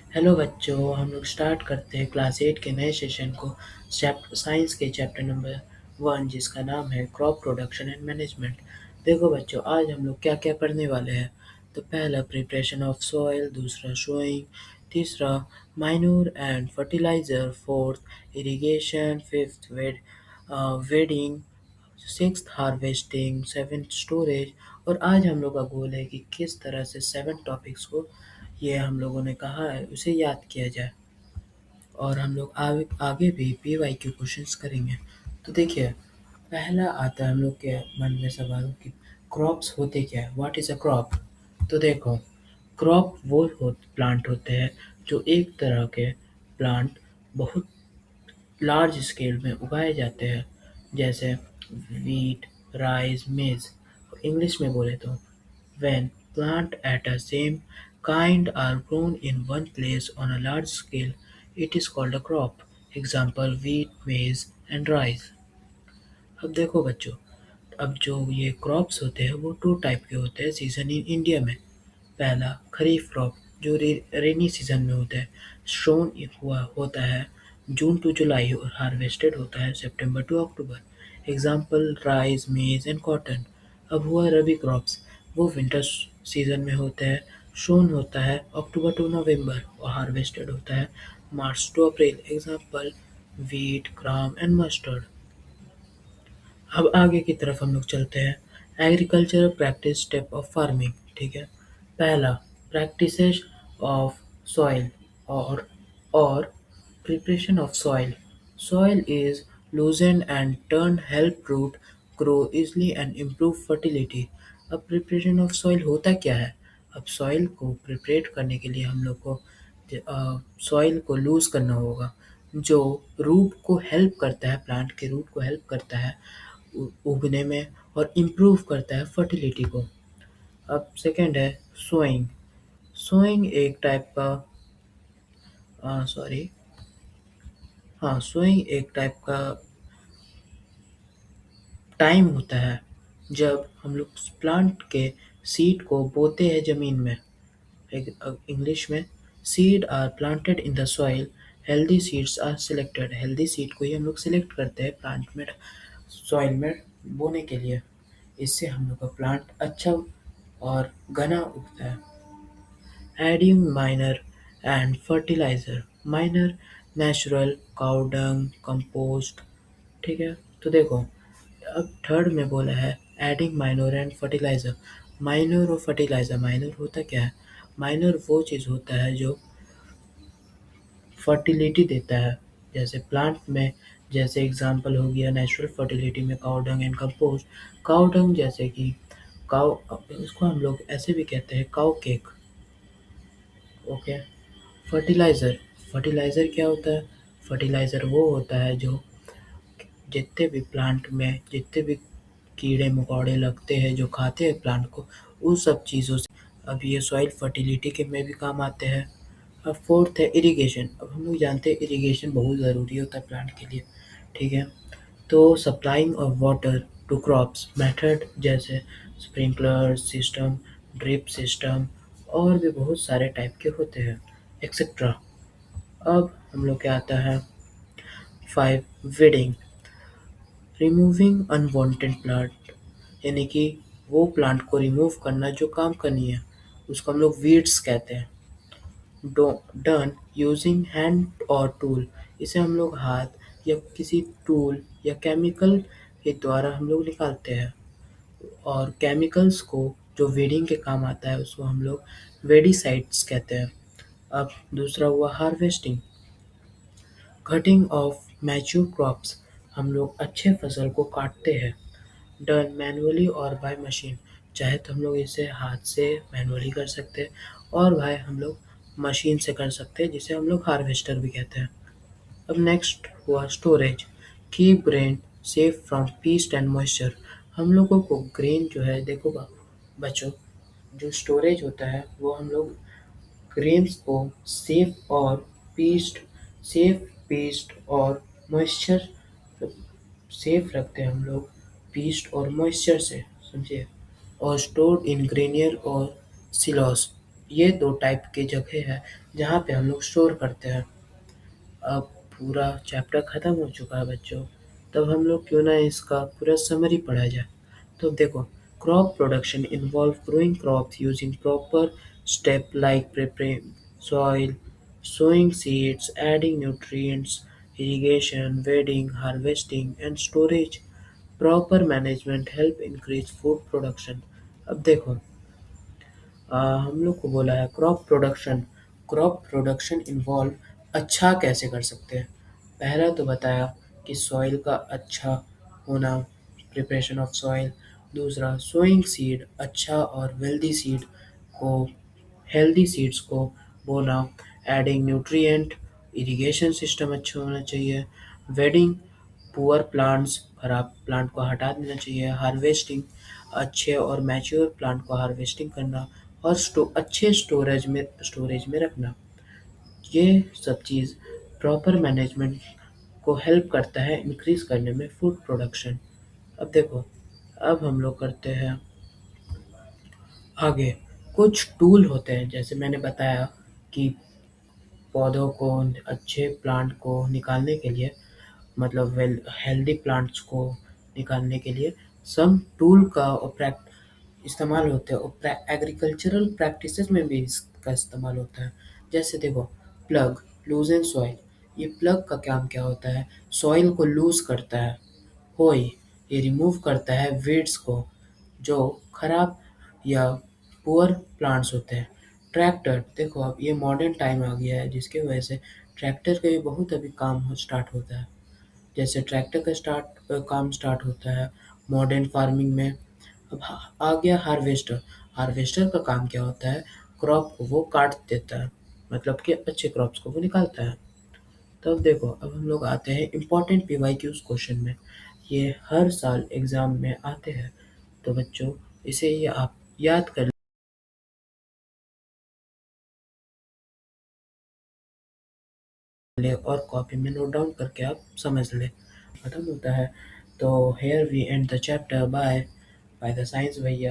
Hello बच्चों, हम लोग स्टार्ट करते हैं क्लास 8 के नए सेशन को। चैप्टर साइंस के चैप्टर नंबर 1, जिसका नाम है क्रॉप प्रोडक्शन एंड मैनेजमेंट। देखो बच्चों, आज हम लोग क्या क्या पढ़ने वाले हैं। तो पहला प्रिपरेशन ऑफ सॉइल, दूसरा सोइंग, तीसरा manure and fertiliser, fourth irrigation, fifth weeding, sixth harvesting, seventh storage. और आज हम लोग का गोल है कि किस तरह से 7 टॉपिक्स को ये हम लोगों ने कहा है उसे याद किया जाए। और हम लोग आगे आगे भी PYQ क्वेश्चंस करेंगे। तो देखिए, पहला आता है हम लोग के मन में सवाल कि क्रॉप्स होते क्या है, व्हाट इज़ अ क्रॉप। तो देखो, क्रॉप वो प्लांट होते हैं जो एक तरह के प्लांट बहुत लार्ज स्केल में उगाए जाते हैं, जैसे वीट, राइस, मेज। इंग्लिश में बोले तो when plants at a same kind are grown in one place on a large scale, it is called a crop. Example wheat, maize and rice. अब देखो बच्चों, अब जो ये क्रॉप्स होते हैं वो 2 टाइप के होते हैं सीजन इन इंडिया में। पहला खरीफ क्रॉप जो रेनी सीजन में होता है, सोन हुआ होता है जून टू जुलाई और हार्वेस्टेड होता है सितंबर टू अक्टूबर। एग्जाम्पल राइस, मेज एंड कॉटन। अब हुआ रबी क्रॉप्स, वो विंटर सीजन में होते हैं, सोन होता है अक्टूबर टू नवंबर और हार्वेस्टेड होता है March two April. Example wheat, gram and mustard. अब आगे की तरफ हम लोग चलते हैं। Agricultural practice step of farming, ठीक है। पहला, प्रैक्टिसेस ऑफ सॉइल और preparation of soil. Soil is loosened and turned help root grow easily and improve fertility। अब प्रिपरेशन ऑफ सॉइल होता क्या है। अब सॉइल को प्रिपरेट करने के लिए हम लोग को सॉइल को लूज करना होगा, जो रूट को हेल्प करता है, प्लांट के रूट को हेल्प करता है उगने में और इम्प्रूव करता है फर्टिलिटी को। अब सेकंड है सोइंग। सोइंग एक टाइप का सॉरी हाँ सोइंग एक टाइप का टाइम होता है जब हम लोग प्लांट के सीड को बोते हैं ज़मीन में। इंग्लिश में seed are planted in the soil, healthy seeds are selected. Healthy seed को ही हम लोग सिलेक्ट करते हैं प्लांट में सॉइल में बोने के लिए। इससे हम लोग का प्लांट अच्छा और घना उगता है। Adding manure and fertiliser. Manure natural cow dung, compost, ठीक है। तो देखो, अब थर्ड में बोला है adding manure and fertiliser. Manure और फर्टिलाइजर, माइनर होता क्या है। माइनर वो चीज़ होता है जो फर्टिलिटी देता है, जैसे प्लांट में, जैसे एग्जांपल हो गया नेचुरल फर्टिलिटी में cow dung and compost. Cow dung जैसे कि काउ, इसको हम लोग ऐसे भी कहते हैं cow cake. Okay. Fertiliser, fertiliser क्या होता है। फर्टिलाइज़र वो होता है जो जितने भी प्लांट में जितने भी कीड़े मकोड़े लगते हैं जो खाते हैं प्लांट को, उन सब चीज़ों से अब ये सॉइल फर्टिलिटी के में भी काम आते हैं। अब फोर्थ है इरिगेशन। अब हम लोग जानते हैं इरिगेशन बहुत ज़रूरी होता है प्लांट के लिए, ठीक है। तो supplying of water to crops method जैसे स्प्रिंकलर सिस्टम, ड्रिप सिस्टम और भी बहुत सारे टाइप के होते हैं, एक्सेट्रा। अब हम लोग क्या आता है 5 वीडिंग, रिमूविंग अनवांटेड प्लांट, यानी कि वो प्लांट को रिमूव करना जो काम का नहीं है, उसको हम लोग वीड्स कहते हैं। डन यूजिंग हैंड और टूल, इसे हम लोग हाथ या किसी टूल या केमिकल के द्वारा हम लोग निकालते हैं। और केमिकल्स को जो वीडिंग के काम आता है उसको हम लोग वेडिसाइड्स कहते हैं। अब दूसरा हुआ harvesting, cutting of mature crops, हम लोग अच्छे फसल को काटते हैं। डन मैनुअली और बाय मशीन, चाहे तो हम लोग इसे हाथ से मैनुअली कर सकते हैं और भाई हम लोग मशीन से कर सकते हैं, जिसे हम लोग हार्वेस्टर भी कहते हैं। अब नेक्स्ट हुआ storage, keep grain safe from pest and moisture. हम लोगों को ग्रेन जो है, देखो बच्चों, जो स्टोरेज होता है वो हम लोग ग्रेन्स को सेफ पीस्ट और मॉइस्चर सेफ रखते हैं हम लोग पीस्ट और मॉइस्चर से, समझिए। और स्टोर्ड इन ग्रेनियर और सिलोस। ये दो टाइप की जगह है जहाँ पे हम लोग स्टोर करते हैं। अब पूरा चैप्टर खत्म हो चुका है बच्चों, तब हम लोग क्यों ना इसका पूरा समरी पढ़ा जाए। तो देखो, crop production involve growing crops using proper step like preparing soil, sowing seeds, adding nutrients, irrigation, weeding, harvesting and storage. Proper management help increase food production. अब देखो, हम लोग को बोला है क्रॉप प्रोडक्शन इन्वॉल्व अच्छा कैसे कर सकते हैं। पहला तो बताया कि सॉइल का अच्छा होना, प्रिपरेशन ऑफ सॉइल। दूसरा, सोइंग सीड अच्छा और को हेल्दी सीड्स को बोना। एडिंग न्यूट्रिएंट, इरिगेशन सिस्टम अच्छा होना चाहिए। वेडिंग, पुअर प्लांट्स, खराब प्लांट को हटा देना चाहिए। हार्वेस्टिंग, अच्छे और मैच्योर प्लांट को हार्वेस्टिंग करना। और अच्छे स्टोरेज में रखना। ये सब चीज़ प्रॉपर मैनेजमेंट को हेल्प करता है इंक्रीज करने में फूड प्रोडक्शन। अब देखो, अब हम लोग करते हैं आगे। कुछ टूल होते हैं, जैसे मैंने बताया कि पौधों को, अच्छे प्लांट को निकालने के लिए, मतलब वेल हेल्दी प्लांट्स को निकालने के लिए सम टूल का इस्तेमाल होते हैं और एग्रीकल्चरल प्रैक्टिसेस में भी इसका इस्तेमाल होता है। जैसे देखो, प्लग, लूज सॉइल। ये प्लग का काम क्या होता है, सॉइल को लूज करता है। होई, ये रिमूव करता है वीड्स को जो खराब या पुअर प्लांट्स होते हैं। ट्रैक्टर, देखो अब ये मॉडर्न टाइम आ गया है जिसकी वजह से ट्रैक्टर का भी बहुत अभी काम स्टार्ट होता है। जैसे ट्रैक्टर का काम स्टार्ट होता है मॉडर्न फार्मिंग में। अब आ गया हार्वेस्टर। हार्वेस्टर का काम क्या होता है, क्रॉप को वो काट देता है, मतलब कि अच्छे क्रॉप्स को वो निकालता है। तब देखो, अब हम लोग आते हैं इम्पोर्टेंट पीवाईक्यूज क्वेश्चन में। ये हर साल एग्जाम में आते हैं, तो बच्चों इसे ये आप याद कर ले और कॉपी में नोट डाउन करके आप समझ ले। खत्म होता है। तो here we end the chapter. Bye bye the science भैया।